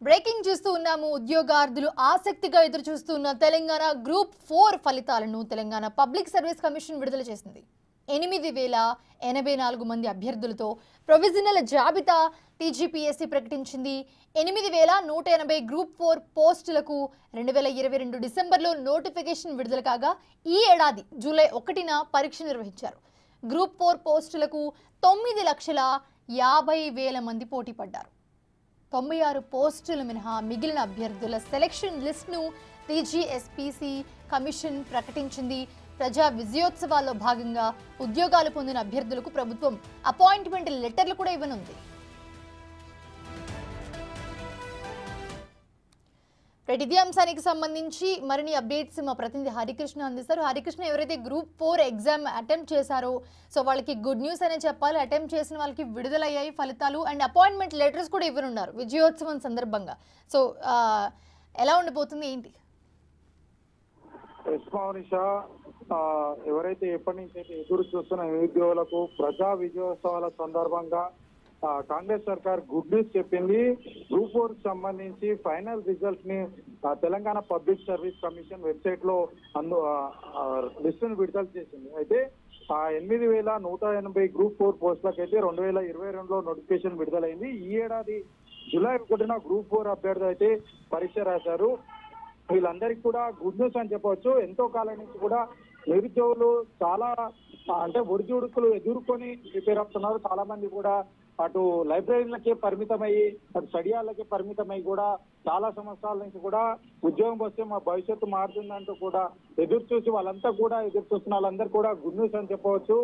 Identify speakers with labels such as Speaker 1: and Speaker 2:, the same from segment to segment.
Speaker 1: Breaking చూస్తూ ఉన్నాము. ఉద్యోగార్థులు ఆసక్తిగా ఎదురు చూస్తున్న తెలంగాణ గ్రూప్ 4 ఫలితాలను తెలంగాణ పబ్లిక్ సర్వీస్ కమిషన్ విడుదల చేసింది. 8084 మంది అభ్యర్థులతో ప్రొవిజనల్ జాబితా టీజీపీఎస్సీ ప్రకటించింది. 8180 గ్రూప్ 4 పోస్టులకు 2022 డిసెంబర్లో నోటిఫికేషన్ విడుదల కాగా ఈ ఏడాది జూలై 1న పరీక్ష నిర్వహించారు. గ్రూప్ 4 పోస్టులకు 9,50,000 మంది పోటీ పడ్డారు. 96 పోస్టులు మినహా మిగిలిన అభ్యర్థుల సెలక్షన్ లిస్ట్ను టీజీఎస్పీసీ కమిషన్ ప్రకటించింది. ప్రజా విజయోత్సవాల్లో భాగంగా ఉద్యోగాలు పొందిన అభ్యర్థులకు ప్రభుత్వం అపాయింట్మెంట్ లెటర్లు కూడా ఇవ్వనుంది. ఇదే అంశానికి సంబంధించి మరిన్ని అప్డేట్స్ మా ప్రతినిధి హరికృష్ణ అందిస్తారు. హరికృష్ణ, ఎవరైతే గ్రూప్ 4 ఎగ్జామ్ అటెంప్ట్ చేశారో సో వాళ్ళకి గుడ్ న్యూస్ అనే చెప్పాలి. అటెంప్ట్ చేసిన వాళ్ళకి విడుదలయ్యాయి ఫలితాలు అండ్ అపాయింట్మెంట్ లెటర్స్ కూడా ఇవ్వనున్నారు విజయోత్సవం సందర్భంగా. సో ఎలా ఉండిపోతుంది ఏంటి?
Speaker 2: ఎవరైతే ఎప్పటి నుంచి అయితే ఎదురు చూస్తున్న నిరుద్యోగులకు ప్రజా విజయోత్సవాల సందర్భంగా కాంగ్రెస్ సర్కార్ గుడ్ న్యూస్ చెప్పింది. గ్రూప్ 4 కి సంబంధించి ఫైనల్ రిజల్ట్ ని Telangana public service commission website లో లిస్ట్ ను విడుదల చేసింది. అయితే 8180 గ్రూప్ 4 పోస్టులకు అయితే 2022లో నోటిఫికేషన్ విడుదలైంది. ఈ ఏడాది జూలై 1న గ్రూప్ 4 అభ్యర్థులు అయితే పరీక్ష రాశారు. వీళ్ళందరికీ కూడా గుడ్ న్యూస్ అని చెప్పవచ్చు. ఎంతో కాలం నుంచి కూడా నిరుద్యోగులు చాలా ఒడిదుడుకులు ఎదుర్కొని ప్రిపేర్ అవుతున్నారు. చాలా మంది కూడా అటు లైబ్రరీలకే పరిమితమయ్యి అటు స్టడీయాలకే పరిమితమై కూడా చాలా సంవత్సరాల నుంచి కూడా ఉద్యోగం వస్తే మా భవిష్యత్తు మారుతుందంటూ కూడా ఎదురు చూసి వాళ్ళంతా కూడా ఎదురు చూస్తున్న వాళ్ళందరూ కూడా గుడ్ న్యూస్ అని చెప్పవచ్చు.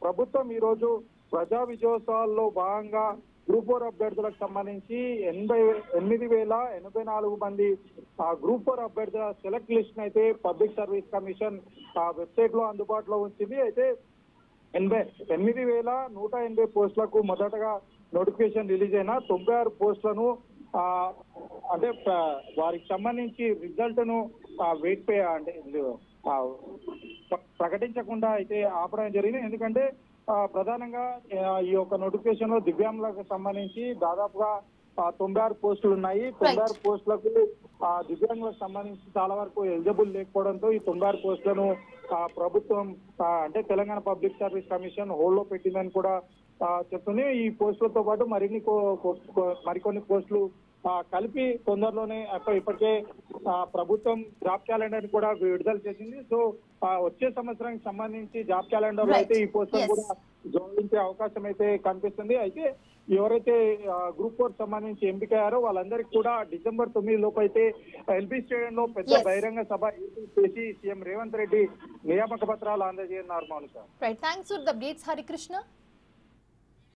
Speaker 2: ప్రభుత్వం ఈ రోజు ప్రజా విజయోత్సవాల్లో భాగంగా గ్రూప్ 4 అభ్యర్థులకు సంబంధించి 8084 మంది గ్రూప్ 4 అభ్యర్థుల సెలెక్ట్ లిస్ట్ అయితే పబ్లిక్ సర్వీస్ కమిషన్ వెబ్సైట్ లో అందుబాటులో ఉంచింది. అయితే 8180 పోస్టులకు మొదటగా నోటిఫికేషన్ రిలీజ్ అయిన 96 పోస్టులను వారికి సంబంధించి రిజల్ట్ ను ప్రకటించకుండా అయితే ఆపడం జరిగింది. ఎందుకంటే ప్రధానంగా ఈ యొక్క నోటిఫికేషన్ లో దివ్యాంగులకు సంబంధించి దాదాపుగా 96 పోస్టులు ఉన్నాయి. 96 పోస్టులకు దివ్యాంగులకు సంబంధించి చాలా వరకు ఎలిజిబుల్ లేకపోవడంతో ఈ 96 పోస్టులను ప్రభుత్వం Telangana public service commission hold లో పెట్టిందని కూడా చెప్తుంది. ఈ పోస్టులతో పాటు మరికొన్ని పోస్టులు కలిపి తొందరలోనే ఇప్పటికే ప్రభుత్వం జాబ్ క్యాలెండర్ కూడా విడుదల చేసింది. సో వచ్చే సంవత్సరానికి సంబంధించి జాబ్ క్యాలెండర్ లో అయితే ఈ పోస్టులు కూడా జోడించే అవకాశం అయితే కనిపిస్తుంది. అయితే ఎవరైతే గ్రూప్ 4 సంబంధించి ఎంపికయ్యారో వాళ్ళందరికీ కూడా డిసెంబర్ 9 లోపు అయితే ఎల్బీ స్టేడియంలో పెద్ద బహిరంగ సభ చేసి సీఎం రేవంత్ రెడ్డి నియామక పత్రాలు అందజేయనున్నారు.
Speaker 1: Thanks for the updates Harikrishna.